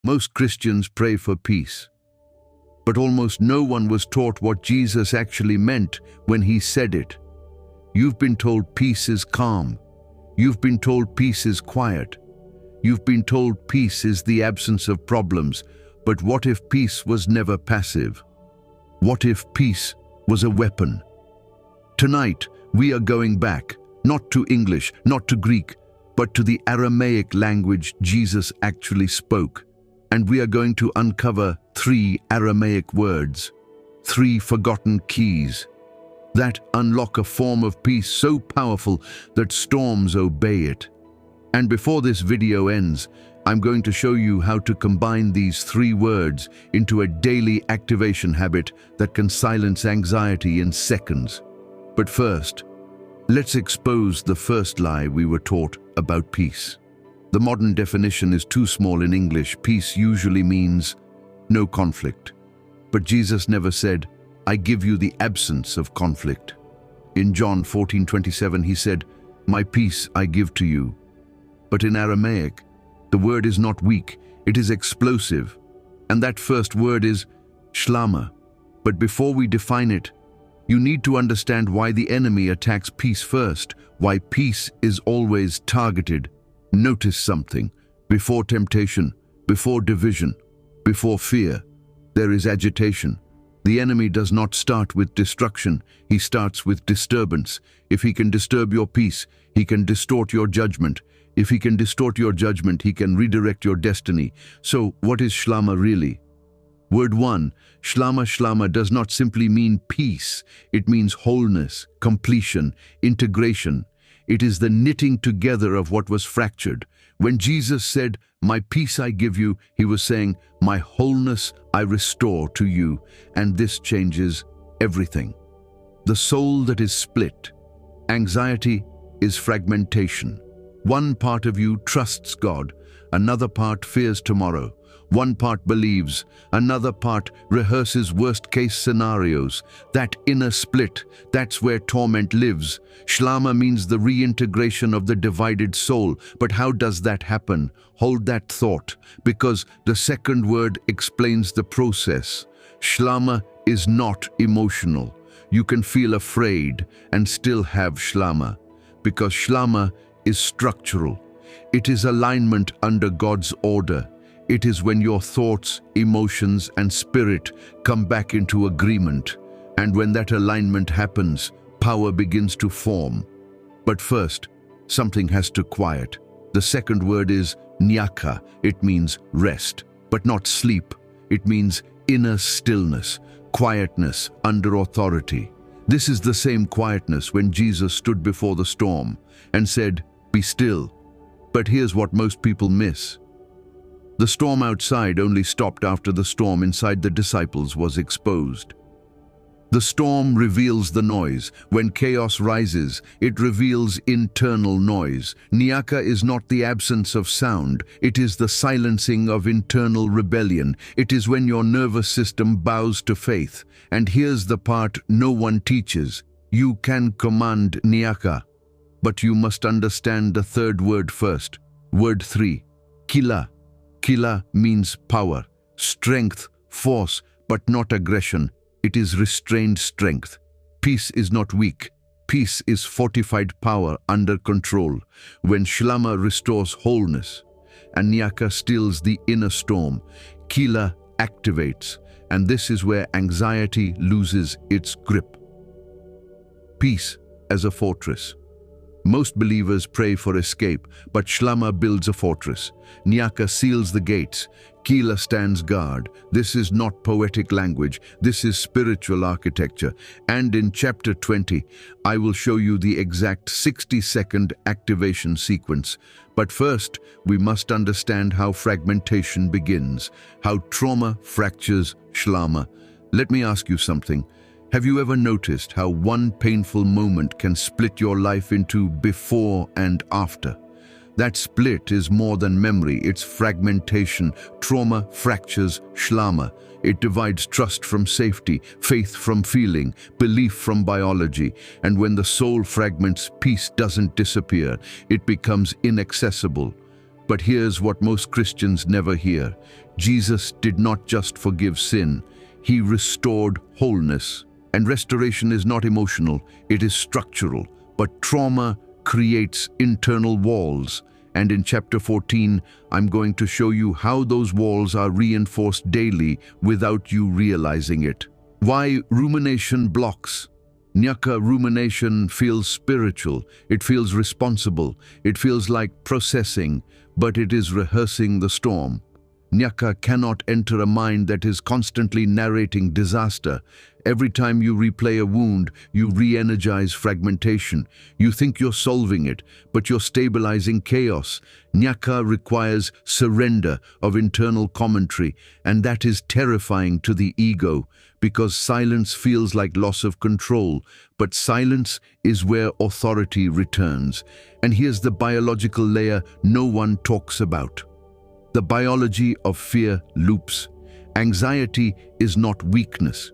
Most Christians pray for peace, but almost no one was taught what Jesus actually meant when he said it. You've been told peace is calm. You've been told peace is quiet. You've been told peace is the absence of problems. But what if peace was never passive? What if peace was a weapon? Tonight, we are going back, not to English, not to Greek, but to the Aramaic language Jesus actually spoke. And we are going to uncover 3 Aramaic words, 3 forgotten keys, that unlock a form of peace so powerful that storms obey it. And before this video ends, I'm going to show you how to combine these 3 words into a daily activation habit that can silence anxiety in seconds. But first, let's expose the first lie we were taught about peace. The modern definition is too small in English. Peace usually means no conflict. But Jesus never said, I give you the absence of conflict. In John 14:27, he said, my peace I give to you. But in Aramaic, the word is not weak, it is explosive. And that first word is Shlama. But before we define it, you need to understand why the enemy attacks peace first, why peace is always targeted. Notice something. Before temptation, before division, before fear, there is agitation. The enemy does not start with destruction, he starts with disturbance. If he can disturb your peace, he can distort your judgment. If he can distort your judgment, he can redirect your destiny. So, what is Shlama really? Word 1, Shlama does not simply mean peace. It means wholeness, completion, integration. It is the knitting together of what was fractured. When Jesus said, my peace I give you, he was saying, my wholeness I restore to you. And this changes everything. The soul that is split. Anxiety is fragmentation. One part of you trusts God, another part fears tomorrow. One part believes, another part rehearses worst-case scenarios. That inner split, that's where torment lives. Shlama means the reintegration of the divided soul. But how does that happen? Hold that thought, because the second word explains the process. Shlama is not emotional. You can feel afraid and still have Shlama, because Shlama is structural. It is alignment under God's order. It is when your thoughts, emotions, and spirit come back into agreement. And when that alignment happens, power begins to form. But first, something has to quiet. The second word is Nyakha. It means rest, but not sleep. It means inner stillness, quietness under authority. This is the same quietness when Jesus stood before the storm and said, be still. But here's what most people miss. The storm outside only stopped after the storm inside the disciples was exposed. The storm reveals the noise. When chaos rises, it reveals internal noise. Nyakha is not the absence of sound. It is the silencing of internal rebellion. It is when your nervous system bows to faith. And here's the part no one teaches. You can command Nyakha, but you must understand the third word first. Word 3, Khila. Khila means power, strength, force, but not aggression. It is restrained strength. Peace is not weak. Peace is fortified power under control. When Shlama restores wholeness and Nyakha stills the inner storm, Khila activates, and this is where anxiety loses its grip. Peace as a fortress. Most believers pray for escape, but Shlama builds a fortress. Nyakha seals the gates. Khila stands guard. This is not poetic language. This is spiritual architecture. And in chapter 20, I will show you the exact 60-second activation sequence. But first, we must understand how fragmentation begins, how trauma fractures Shlama. Let me ask you something. Have you ever noticed how one painful moment can split your life into before and after? That split is more than memory, it's fragmentation. Trauma fractures Shlama. It divides trust from safety, faith from feeling, belief from biology. And when the soul fragments, peace doesn't disappear, it becomes inaccessible. But here's what most Christians never hear. Jesus did not just forgive sin, he restored wholeness. And restoration is not emotional, it is structural. But trauma creates internal walls. And in chapter 14, I'm going to show you how those walls are reinforced daily without you realizing it. Why rumination blocks. Nyakha rumination feels spiritual, it feels responsible, it feels like processing, but it is rehearsing the storm. Nyakha cannot enter a mind that is constantly narrating disaster. Every time you replay a wound, you re-energize fragmentation. You think you're solving it, but you're stabilizing chaos. Nyakha requires surrender of internal commentary, and that is terrifying to the ego, because silence feels like loss of control, but silence is where authority returns. And here's the biological layer no one talks about. The biology of fear loops. Anxiety is not weakness.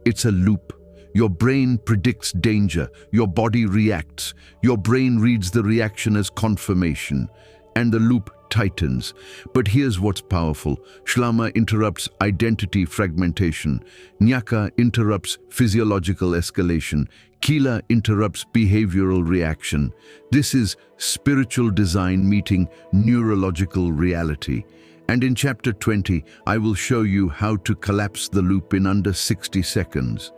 It's a loop. Your brain predicts danger. Your body reacts. Your brain reads the reaction as confirmation. And the loop tightens. But here's what's powerful. Shlama interrupts identity fragmentation. Nyakha interrupts physiological escalation. Khila interrupts behavioral reaction. This is spiritual design meeting neurological reality. And in chapter 20, I will show you how to collapse the loop in under 60 seconds.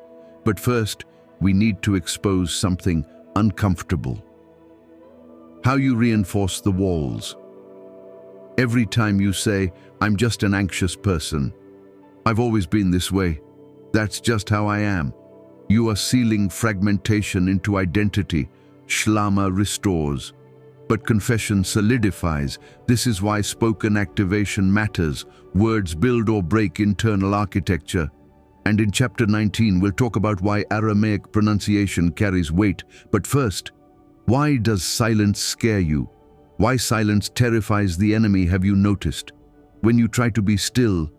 But first, we need to expose something uncomfortable. How you reinforce the walls. Every time you say, "I'm just an anxious person. I've always been this way. That's just how I am," you are sealing fragmentation into identity. Shlama restores. But confession solidifies. This is why spoken activation matters. Words build or break internal architecture. And in chapter 19, we'll talk about why Aramaic pronunciation carries weight. But first, why does silence scare you? Why silence terrifies the enemy, have you noticed? When you try to be still,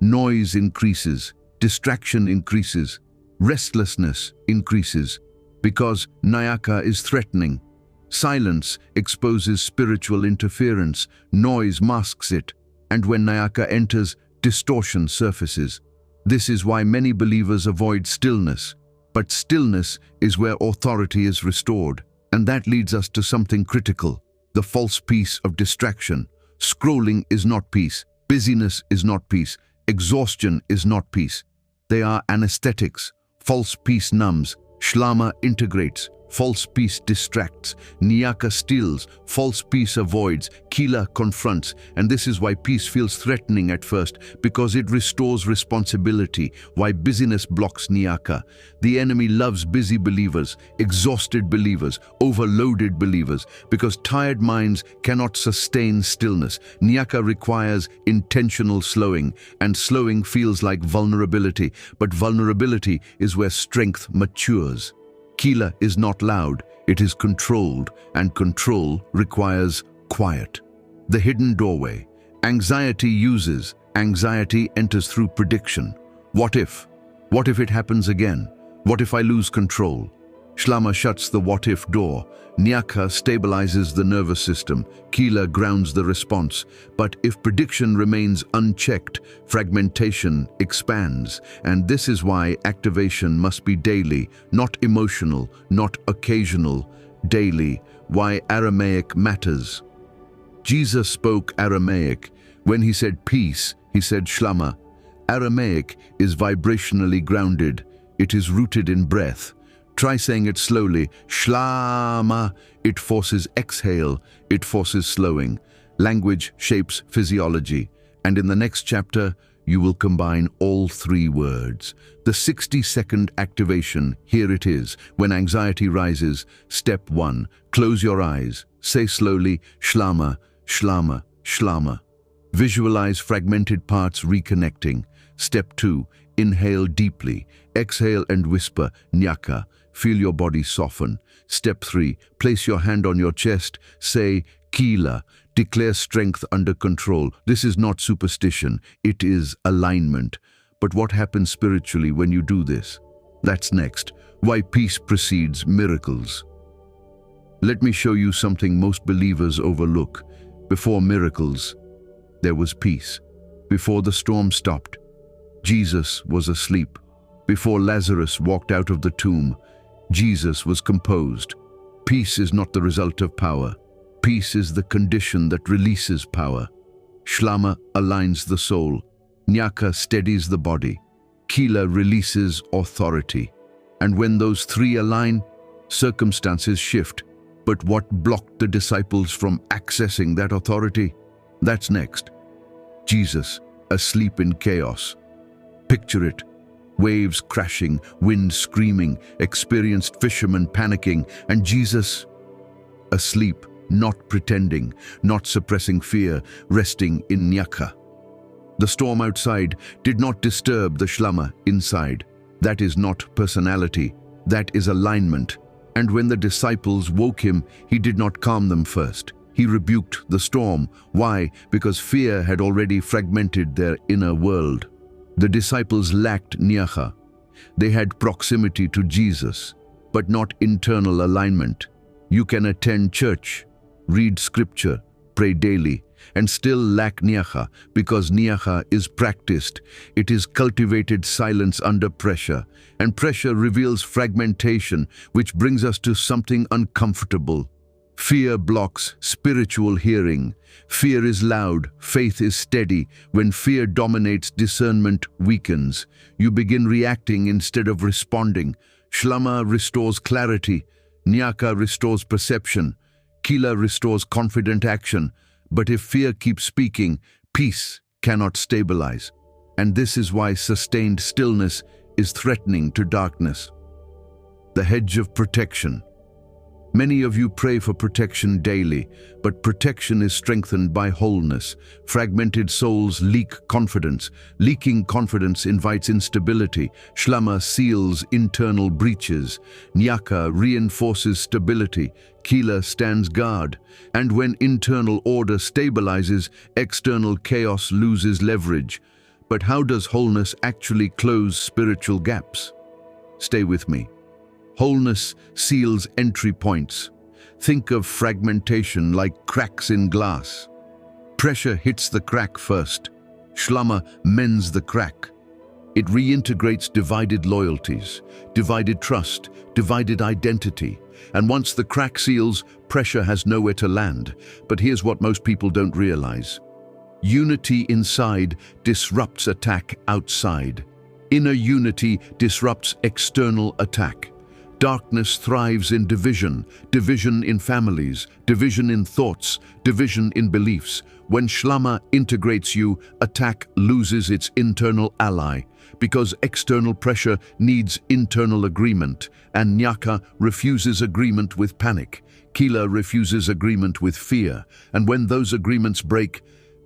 noise increases, distraction increases, restlessness increases, because Nyakha is threatening. Silence exposes spiritual interference, noise masks it, and when Nyakha enters, distortion surfaces. This is why many believers avoid stillness. But stillness is where authority is restored. And that leads us to something critical, the false peace of distraction. Scrolling is not peace, busyness is not peace, exhaustion is not peace. They are anesthetics. False peace numbs, Shlama integrates. False peace distracts, Nyakha steals, false peace avoids, Khila confronts, and this is why peace feels threatening at first, because it restores responsibility, why busyness blocks Nyakha. The enemy loves busy believers, exhausted believers, overloaded believers, because tired minds cannot sustain stillness. Nyakha requires intentional slowing, and slowing feels like vulnerability, but vulnerability is where strength matures. Khila is not loud, it is controlled, and control requires quiet. The hidden doorway. Anxiety enters through prediction. What if? What if it happens again? What if I lose control? Shlama shuts the what-if door. Nyakha stabilizes the nervous system. Khila grounds the response. But if prediction remains unchecked, fragmentation expands. And this is why activation must be daily, not emotional, not occasional, daily. Why Aramaic matters. Jesus spoke Aramaic. When he said peace, he said Shlama. Aramaic is vibrationally grounded. It is rooted in breath. Try saying it slowly. Shlama. It forces exhale. It forces slowing. Language shapes physiology. And in the next chapter, you will combine all three words. The 60-second activation, here it is. When anxiety rises, step 1, close your eyes. Say slowly, Shlama, Shlama, Shlama. Visualize fragmented parts reconnecting. Step 2, inhale deeply. Exhale and whisper, Nyakha. Feel your body soften. Step 3, place your hand on your chest. Say, Khila. Declare strength under control. This is not superstition. It is alignment. But what happens spiritually when you do this? That's next. Why peace precedes miracles. Let me show you something most believers overlook. Before miracles, there was peace. Before the storm stopped, Jesus was asleep. Before Lazarus walked out of the tomb, Jesus was composed. Peace is not the result of power. Peace is the condition that releases power. Shlama aligns the soul. Nyakha steadies the body. Khila releases authority. And when those three align, circumstances shift. But what blocked the disciples from accessing that authority? That's next. Jesus, asleep in chaos. Picture it. Waves crashing, wind screaming, experienced fishermen panicking, and Jesus, asleep, not pretending, not suppressing fear, resting in Nyakha. The storm outside did not disturb the Shlama inside. That is not personality, that is alignment. And when the disciples woke him, he did not calm them first. He rebuked the storm. Why? Because fear had already fragmented their inner world. The disciples lacked Nyakha. They had proximity to Jesus, but not internal alignment. You can attend church, read scripture, pray daily, and still lack Nyakha, because Nyakha is practiced. It is cultivated silence under pressure, and pressure reveals fragmentation, which brings us to something uncomfortable. Fear blocks spiritual hearing. Fear is loud, faith is steady. When fear dominates, discernment weakens. You begin reacting instead of responding. Shlama restores clarity. Nyakha restores perception. Khila restores confident action. But if fear keeps speaking, peace cannot stabilize. And this is why sustained stillness is threatening to darkness. The hedge of protection. Many of you pray for protection daily, but protection is strengthened by wholeness. Fragmented souls leak confidence. Leaking confidence invites instability. Shlama seals internal breaches. Nyakha reinforces stability. Khila stands guard. And when internal order stabilizes, external chaos loses leverage. But how does wholeness actually close spiritual gaps? Stay with me. Wholeness seals entry points. Think of fragmentation like cracks in glass. Pressure hits the crack first. Shlama mends the crack. It reintegrates divided loyalties, divided trust, divided identity. And once the crack seals, pressure has nowhere to land. But here's what most people don't realize. Unity inside disrupts attack outside. Inner unity disrupts external attack. Darkness thrives in division, division in families, division in thoughts, division in beliefs. When Shlama integrates you, attack loses its internal ally, because external pressure needs internal agreement, and Nyakha refuses agreement with panic. Khila refuses agreement with fear, and when those agreements break,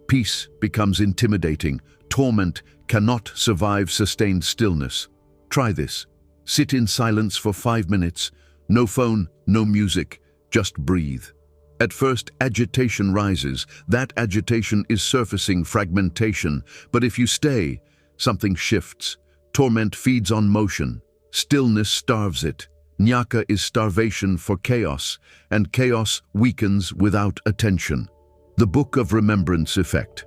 peace becomes intimidating. Torment cannot survive sustained stillness. Try this. Sit in silence for 5 minutes. No phone, no music, just breathe. At first, agitation rises. That agitation is surfacing fragmentation. But if you stay, something shifts. Torment feeds on motion. Stillness starves it. Nyakha is starvation for chaos, and chaos weakens without attention. The Book of Remembrance Effect.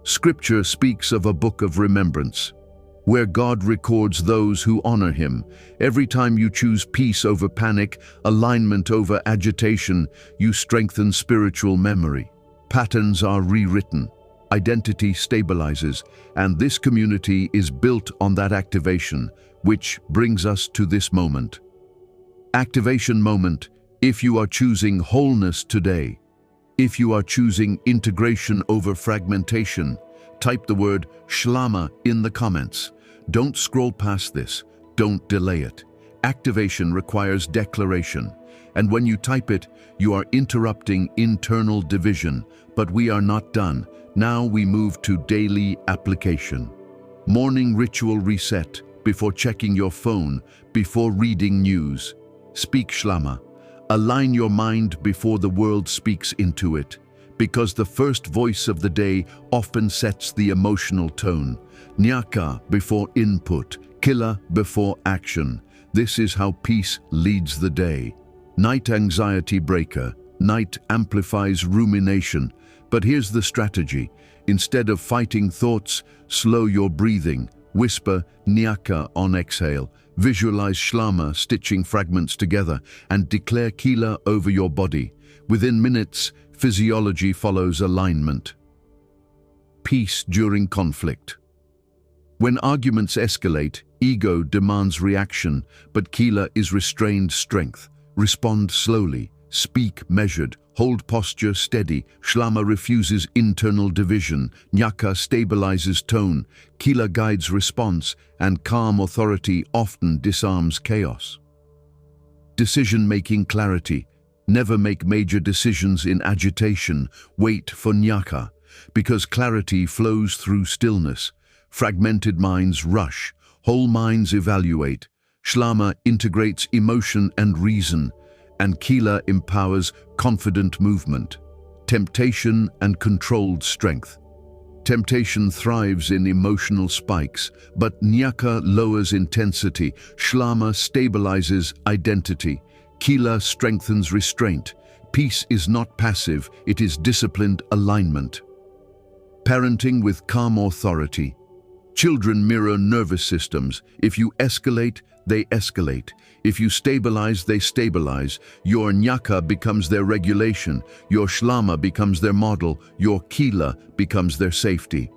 Scripture speaks of a book of remembrance, where God records those who honor Him. Every time you choose peace over panic, alignment over agitation, you strengthen spiritual memory. Patterns are rewritten, identity stabilizes, and this community is built on that activation, which brings us to this moment. Activation moment. If you are choosing wholeness today, if you are choosing integration over fragmentation, type the word Shlama in the comments. Don't scroll past this. Don't delay it. Activation requires declaration. And when you type it, you are interrupting internal division. But we are not done. Now we move to daily application. Morning ritual reset. Before checking your phone, before reading news. Speak Shlama. Align your mind before the world speaks into it. Because the first voice of the day often sets the emotional tone. Nyakha before input, Khila before action. This is how peace leads the day. Night anxiety breaker. Night amplifies rumination. But here's the strategy. Instead of fighting thoughts, slow your breathing. Whisper Nyakha on exhale. Visualize Shlama stitching fragments together and declare Khila over your body. Within minutes, physiology follows alignment. Peace during conflict. When arguments escalate, ego demands reaction, but Khila is restrained strength. Respond slowly, speak measured, hold posture steady. Shlama refuses internal division. Nyakha stabilizes tone. Khila guides response, and calm authority often disarms chaos. Decision-making clarity. Never make major decisions in agitation. Wait for Nyakha, because clarity flows through stillness. Fragmented minds rush, whole minds evaluate. Shlama integrates emotion and reason, and Khila empowers confident movement. Temptation and controlled strength. Temptation thrives in emotional spikes, but Nyakha lowers intensity. Shlama stabilizes identity. Khila strengthens restraint. Peace is not passive, it is disciplined alignment. Parenting with calm authority. Children mirror nervous systems. If you escalate, they escalate. If you stabilize, they stabilize. Your Nyakha becomes their regulation. Your Shlama becomes their model. Your Khila becomes their safety.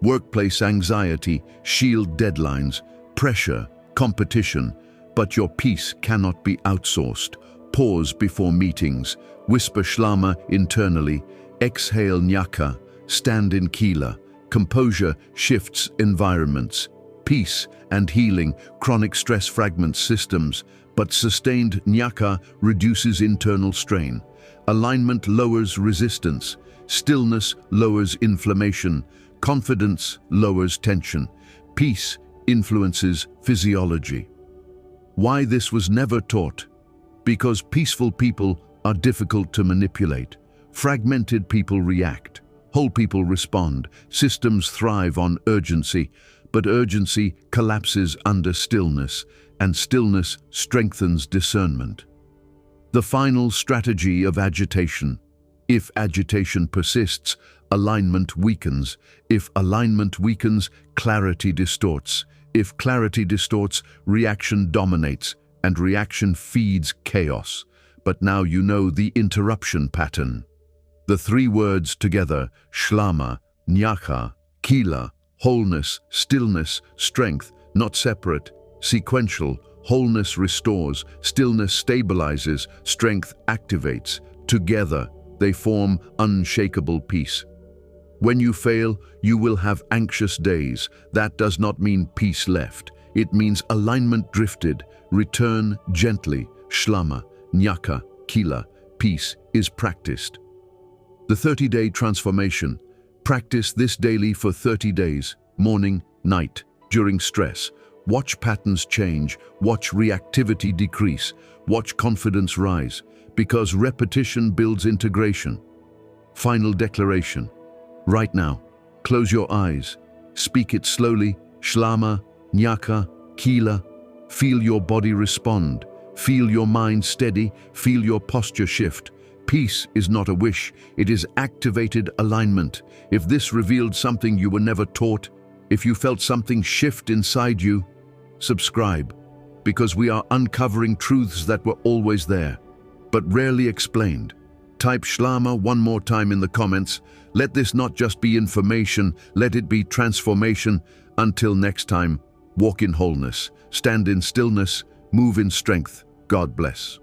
Workplace anxiety, shield deadlines, pressure, competition. But your peace cannot be outsourced. Pause before meetings. Whisper Shlama internally. Exhale Nyakha. Stand in Khila. Composure shifts environments. Peace and healing, chronic stress fragments systems, but sustained Nyakha reduces internal strain. Alignment lowers resistance. Stillness lowers inflammation. Confidence lowers tension. Peace influences physiology. Why this was never taught? Because peaceful people are difficult to manipulate. Fragmented people react. Whole people respond. Systems thrive on urgency, but urgency collapses under stillness, and stillness strengthens discernment. The final strategy of agitation. If agitation persists, alignment weakens. If alignment weakens, clarity distorts. If clarity distorts, reaction dominates, and reaction feeds chaos. But now you know the interruption pattern. The three words together, Shlama, Nyakha, Khila, wholeness, stillness, strength, not separate, sequential. Wholeness restores, stillness stabilizes, strength activates. Together, they form unshakable peace. When you fail, you will have anxious days. That does not mean peace left. It means alignment drifted. Return gently. Shlama, Nyakha, Khila, peace is practiced. The 30-day transformation. Practice this daily for 30 days, morning, night, during stress. Watch patterns change, watch reactivity decrease, watch confidence rise, because repetition builds integration. Final declaration. Right now, close your eyes. Speak it slowly. Shlama, Nyakha, Khila. Feel your body respond. Feel your mind steady. Feel your posture shift. Peace is not a wish, it is activated alignment. If this revealed something you were never taught, if you felt something shift inside you, subscribe, because we are uncovering truths that were always there, but rarely explained. Type Shlama one more time in the comments. Let this not just be information, let it be transformation. Until next time, walk in wholeness, stand in stillness, move in strength. God bless.